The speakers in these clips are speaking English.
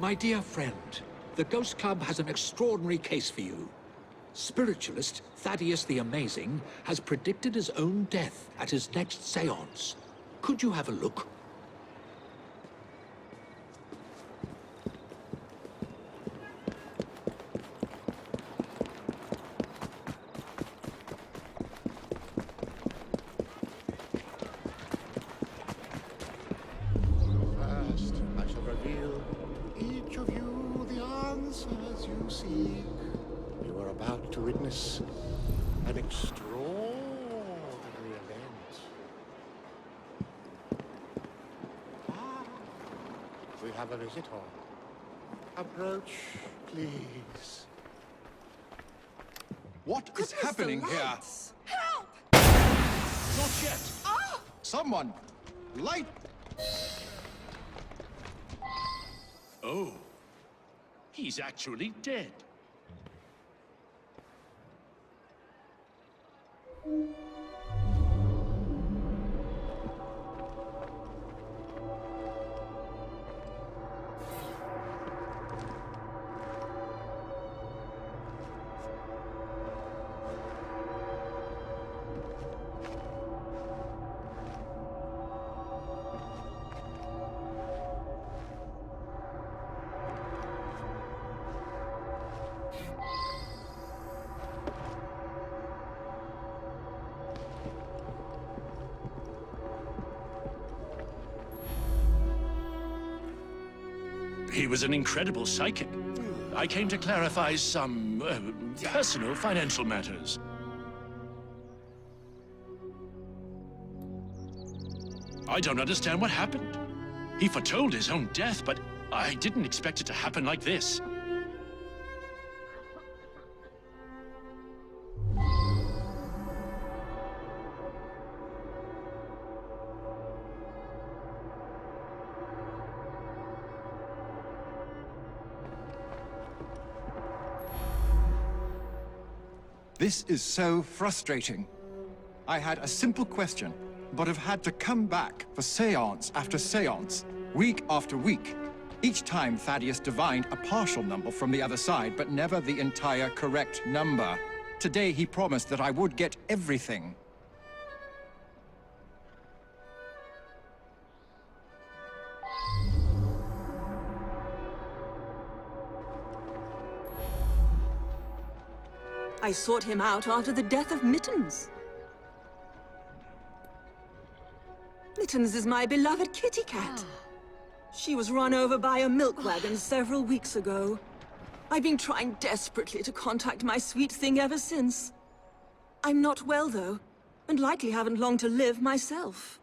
My dear friend, the Ghost Club has an extraordinary case for you. Spiritualist Thaddeus the Amazing has predicted his own death at his next séance. Could you have a look? First, I shall reveal each of you the answers you seek. You are about to witness an extraordinary event. We have a visitor. Approach, please. What is happening here? Help! Not yet! Someone! Light! Oh, he's actually dead. He was an incredible psychic. I came to clarify some personal financial matters. I don't understand what happened. He foretold his own death, but I didn't expect it to happen like this. This is so frustrating. I had a simple question, but have had to come back for séance after séance, week after week. Each time Thaddeus divined a partial number from the other side, but never the entire correct number. Today he promised that I would get everything. I sought him out after the death of Mittens. Mittens is my beloved kitty cat. She was run over by a milk wagon several weeks ago. I've been trying desperately to contact my sweet thing ever since. I'm not well, though, and likely haven't long to live myself.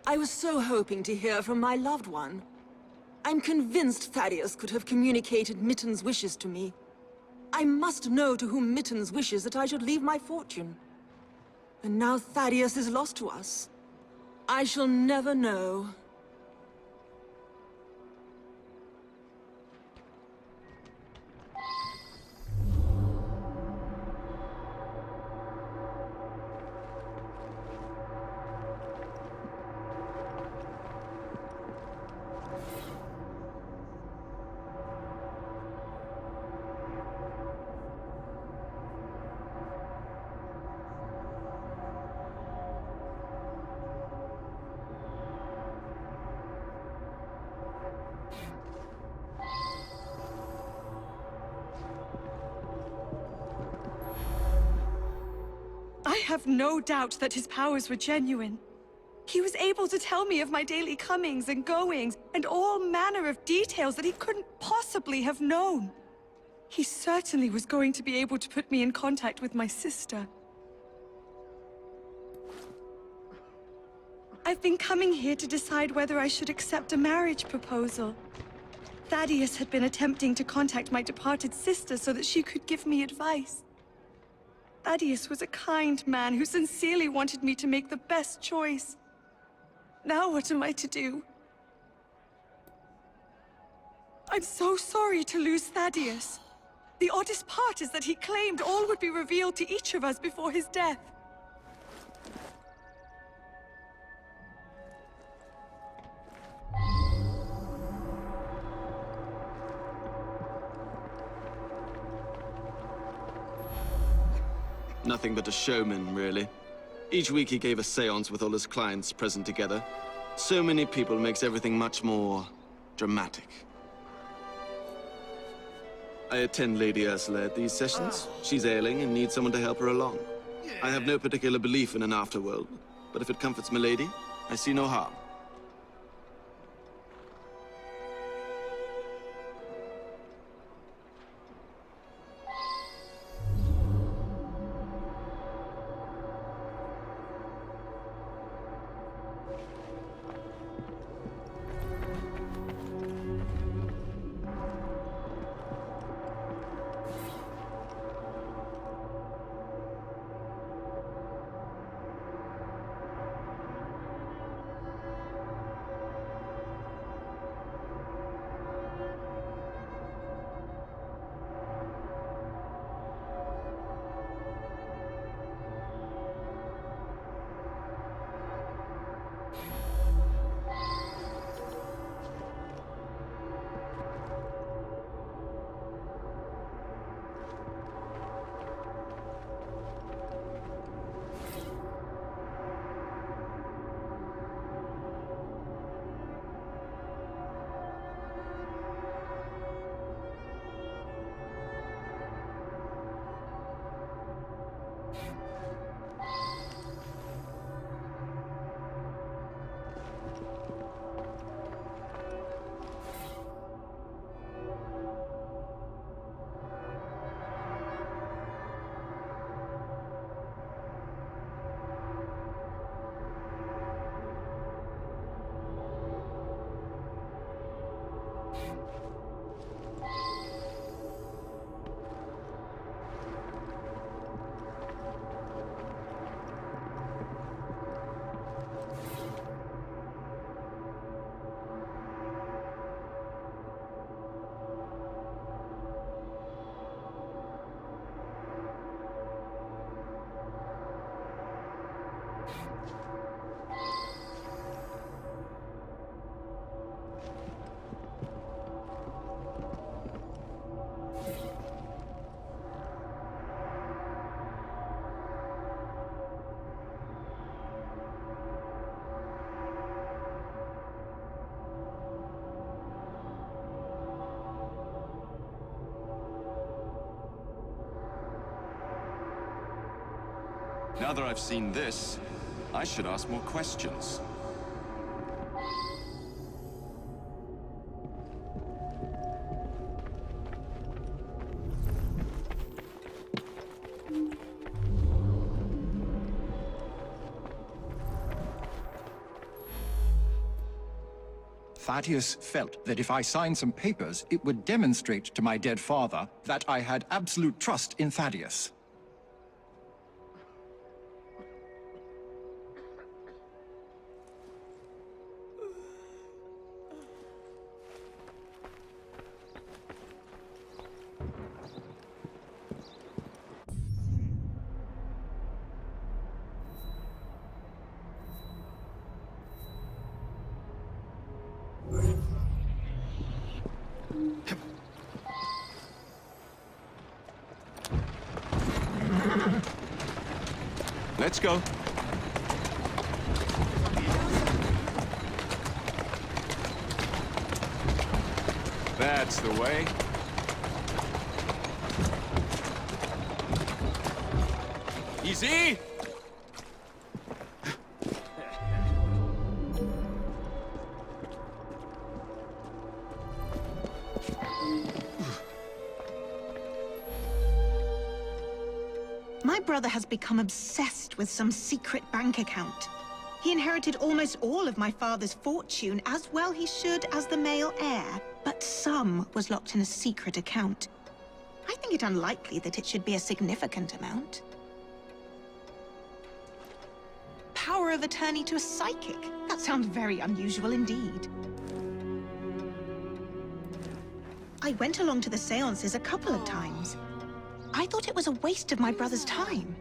I was so hoping to hear from my loved one. I'm convinced Thaddeus could have communicated Mittens' wishes to me. I must know to whom Mittens wishes that I should leave my fortune. And now Thaddeus is lost to us. I shall never know. I have no doubt that his powers were genuine. He was able to tell me of my daily comings and goings, and all manner of details that he couldn't possibly have known. He certainly was going to be able to put me in contact with my sister. I've been coming here to decide whether I should accept a marriage proposal. Thaddeus had been attempting to contact my departed sister so that she could give me advice. Thaddeus was a kind man who sincerely wanted me to make the best choice. Now what am I to do? I'm so sorry to lose Thaddeus. The oddest part is that he claimed all would be revealed to each of us before his death. nothing but a showman, really. Each week he gave a séance with all his clients present together. So many people makes everything much more dramatic. I attend Lady Ursula at these sessions. She's ailing and needs someone to help her along. I have no particular belief in an afterworld, but if it comforts Milady, I see no harm. Now that I've seen this, I should ask more questions. Thaddeus felt that if I signed some papers, it would demonstrate to my dead father that I had absolute trust in Thaddeus. Let's go. That's the way. Easy! My brother has become obsessed with some secret bank account. He inherited almost all of my father's fortune, as well he should as the male heir. But some was locked in a secret account. I think it unlikely that it should be a significant amount. Power of attorney to a psychic? That sounds very unusual indeed. I went along to the seances a couple of times. I thought it was a waste of my brother's time.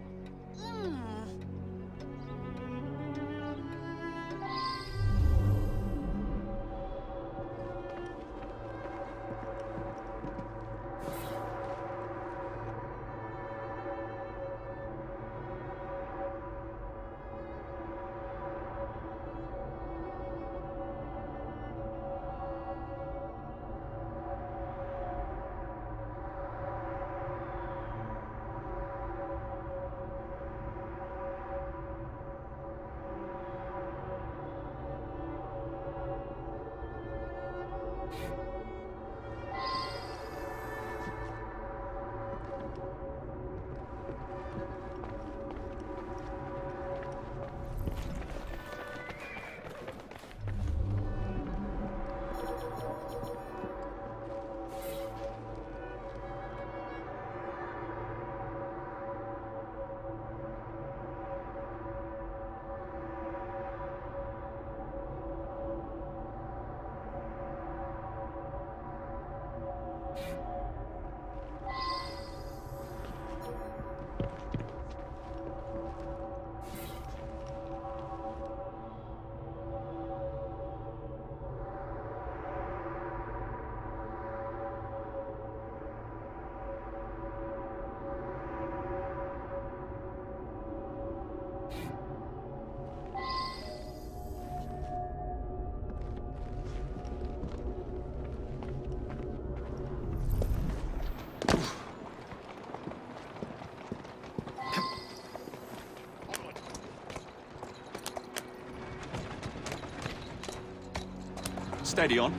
Steady on.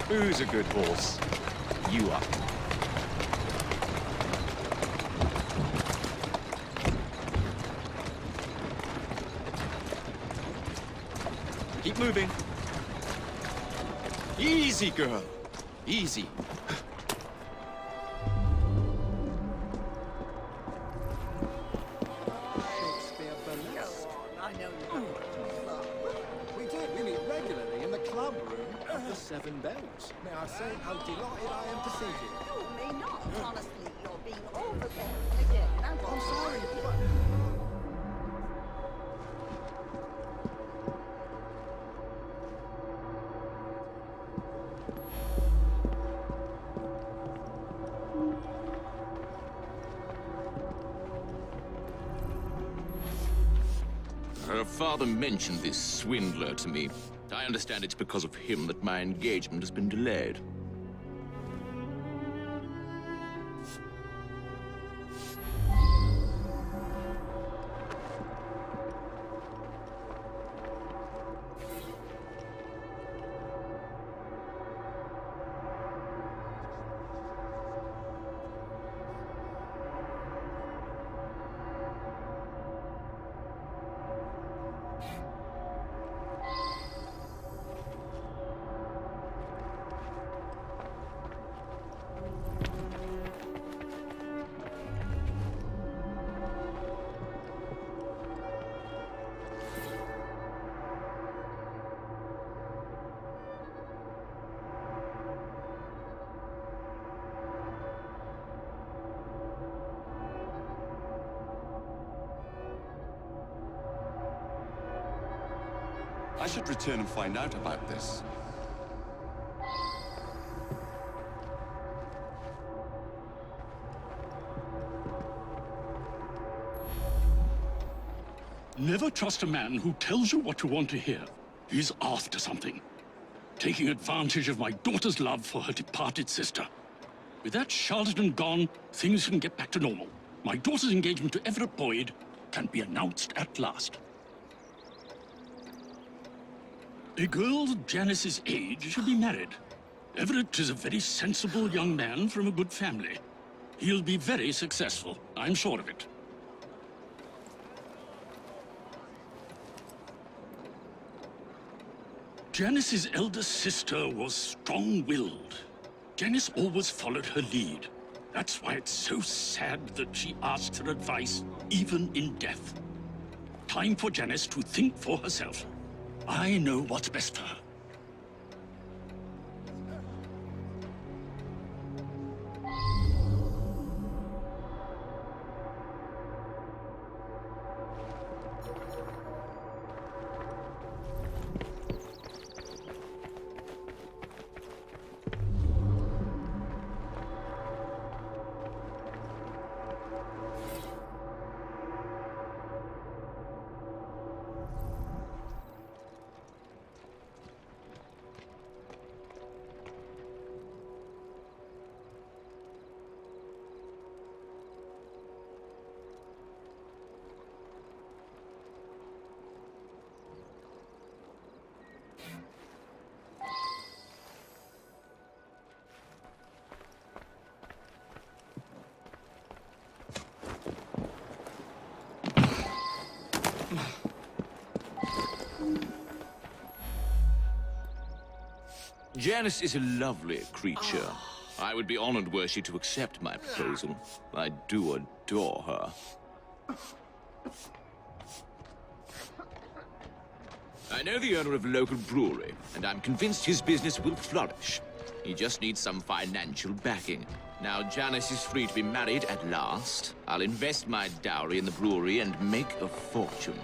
Who's a good horse? You are. Keep moving. Easy, girl. Easy. We do. We meet regularly in the club room of the Seven Bells. May I say how delighted I am to see you? You may not. Honestly, you're being overbearing again. I'm sorry. Her father mentioned this swindler to me. I understand it's because of him that my engagement has been delayed. I should return and find out about this. Never trust a man who tells you what you want to hear. He's after something. Taking advantage of my daughter's love for her departed sister. With that charlatan gone, things can get back to normal. My daughter's engagement to Everett Boyd can be announced at last. A girl Janice's age should be married. Everett is a very sensible young man from a good family. He'll be very successful, I'm sure of it. Janice's elder sister was strong-willed. Janice always followed her lead. That's why it's so sad that she asks her advice, even in death. Time for Janice to think for herself. I know what's best for her. Janice is a lovely creature. I would be honored were she to accept my proposal. I do adore her. I know the owner of a local brewery, and I'm convinced his business will flourish. He just needs some financial backing. Now Janice is free to be married at last. I'll invest my dowry in the brewery and make a fortune.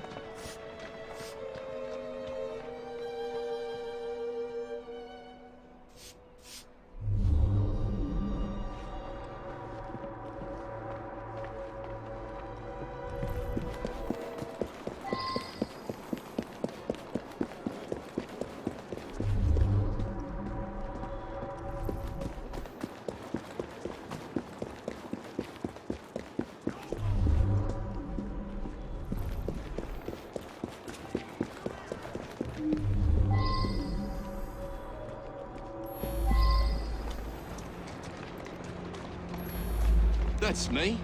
That's me.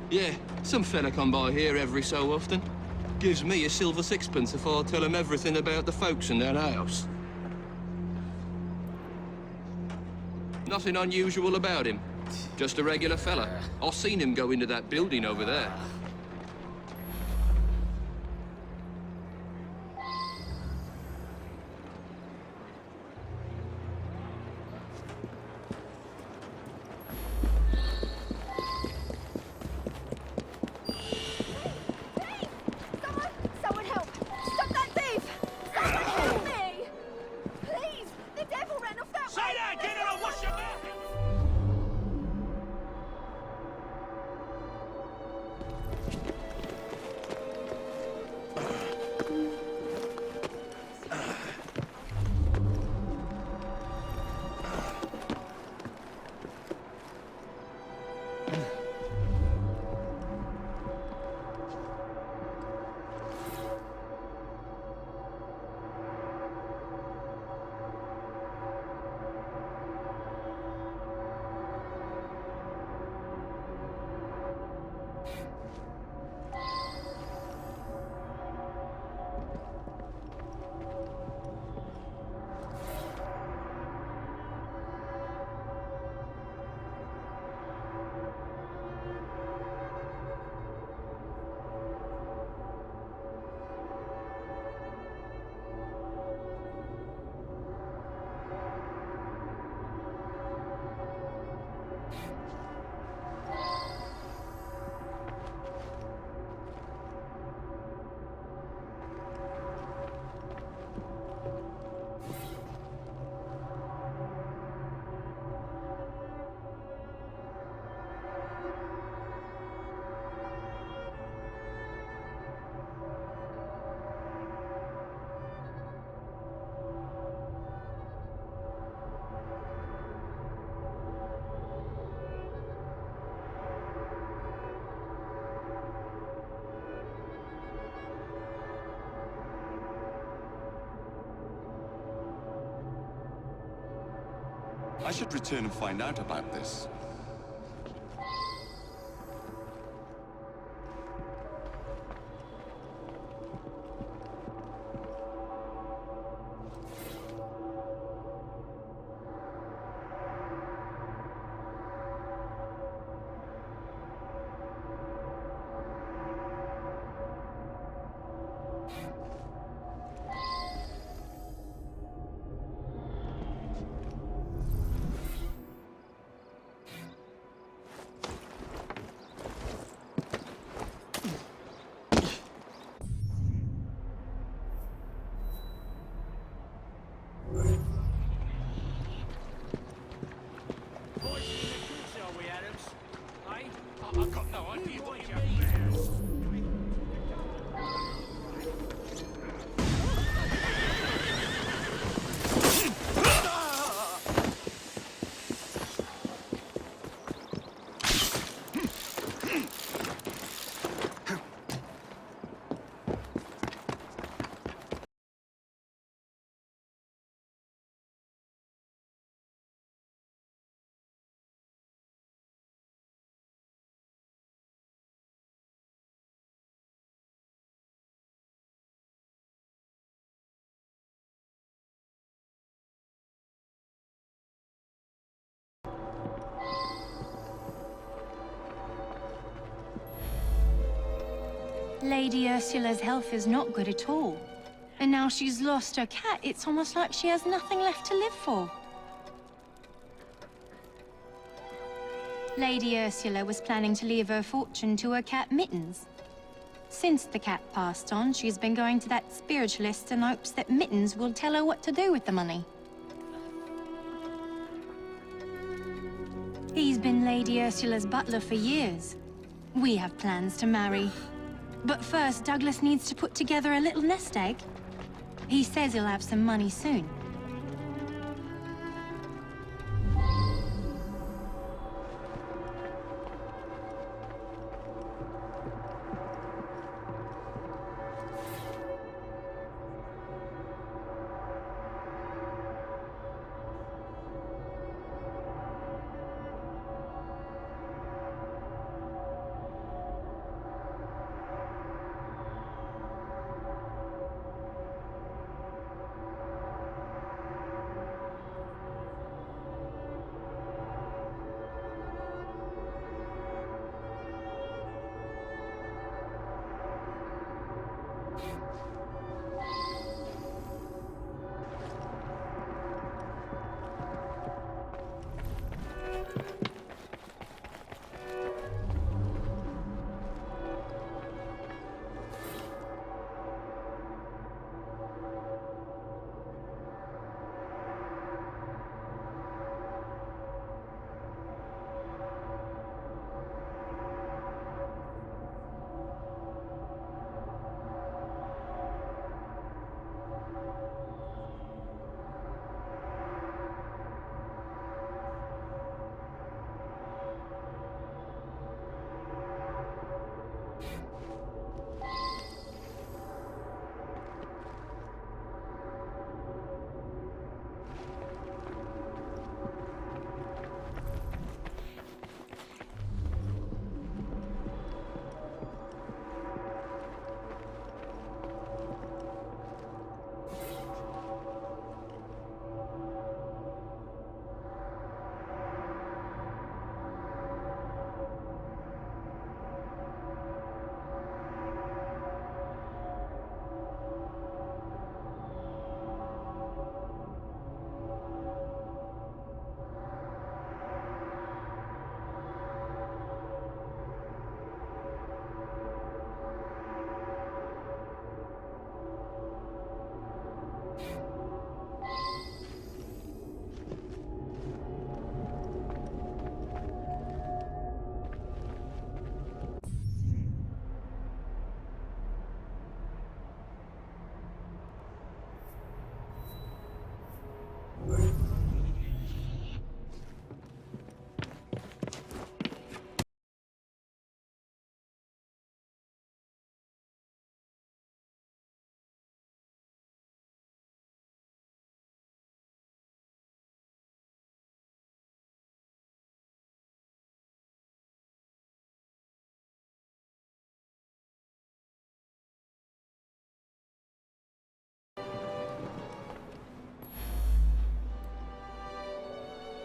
Yeah, some fella come by here every so often. Gives me a silver sixpence if I tell him everything about the folks in that house. Nothing unusual about him. Just a regular fella. I've seen him go into that building over there. Someone help! Stop that thief! Someone help me! Please! The devil ran off that way! Say that again and I'll wash your mouth! I should return and find out about this. I've got no idea what you mean. Lady Ursula's health is not good at all. And now she's lost her cat, it's almost like she has nothing left to live for. Lady Ursula was planning to leave her fortune to her cat Mittens. Since the cat passed on, she's been going to that spiritualist in hopes that Mittens will tell her what to do with the money. He's been Lady Ursula's butler for years. We have plans to marry. But first, Douglas needs to put together a little nest egg. He says he'll have some money soon.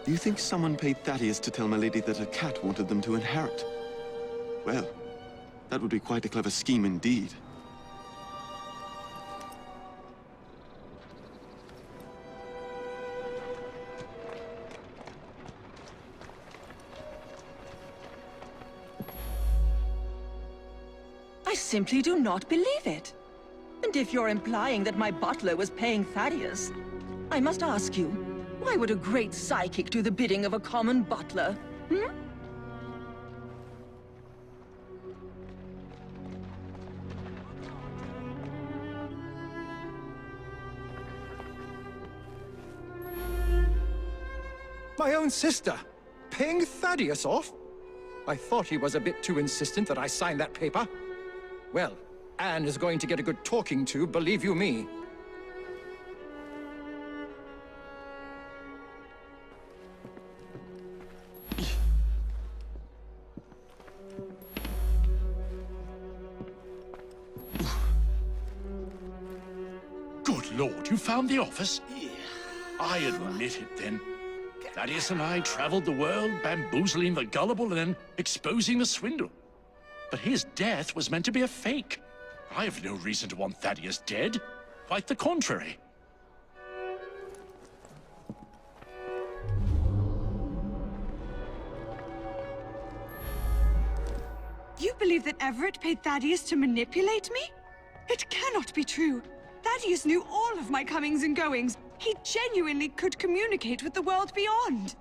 Do you think someone paid Thaddeus to tell my lady that a cat wanted them to inherit? Well, that would be quite a clever scheme indeed. I simply do not believe it. And if you're implying that my butler was paying Thaddeus, I must ask you, why would a great psychic do the bidding of a common butler? Hmm? My own sister? Paying Thaddeus off? I thought he was a bit too insistent that I sign that paper. Well, Anne is going to get a good talking to, believe you me. Good Lord, you found the office? Yeah. I admit it, then. Thaddeus and I traveled the world, bamboozling the gullible and then exposing the swindle. But his death was meant to be a fake. I have no reason to want Thaddeus dead. Quite the contrary. You believe that Everett paid Thaddeus to manipulate me? It cannot be true. Thaddeus knew all of my comings and goings. He genuinely could communicate with the world beyond.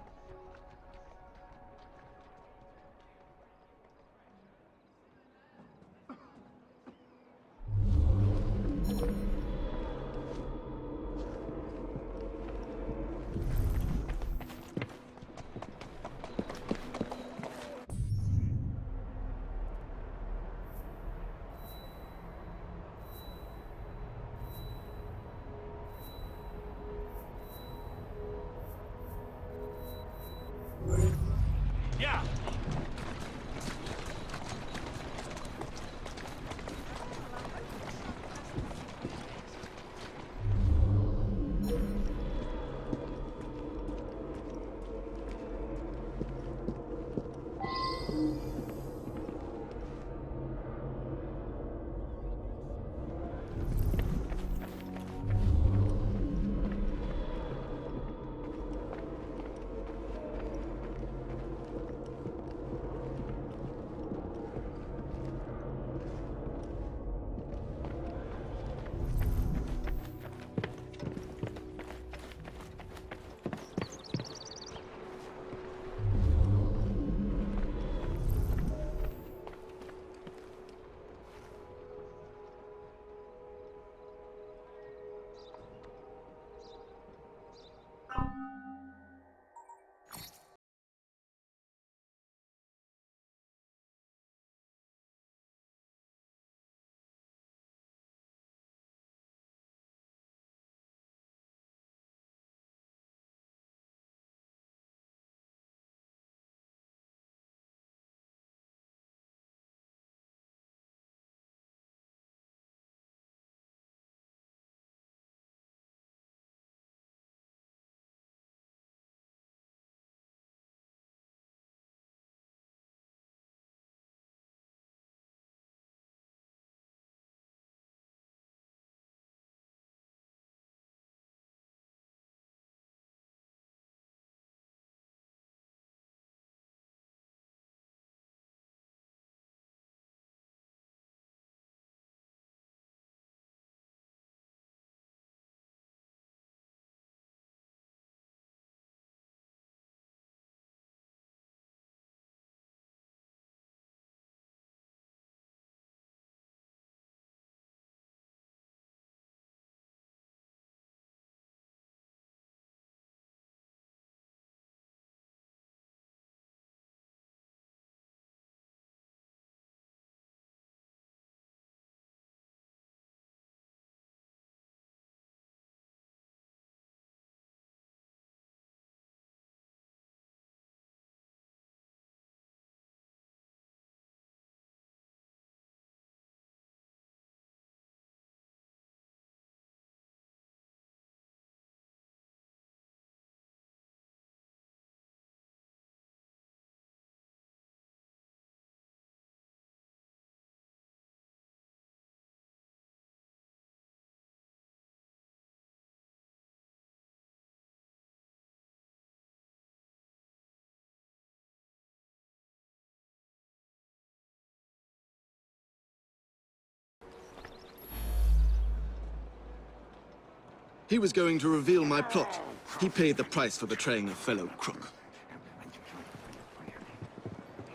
He was going to reveal my plot. He paid the price for betraying a fellow crook.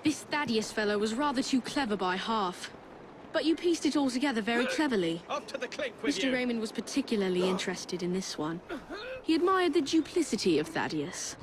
This Thaddeus fellow was rather too clever by half. But you pieced it all together very cleverly. Up to the clink with Mr. you! Raymond was particularly interested in this one. He admired the duplicity of Thaddeus.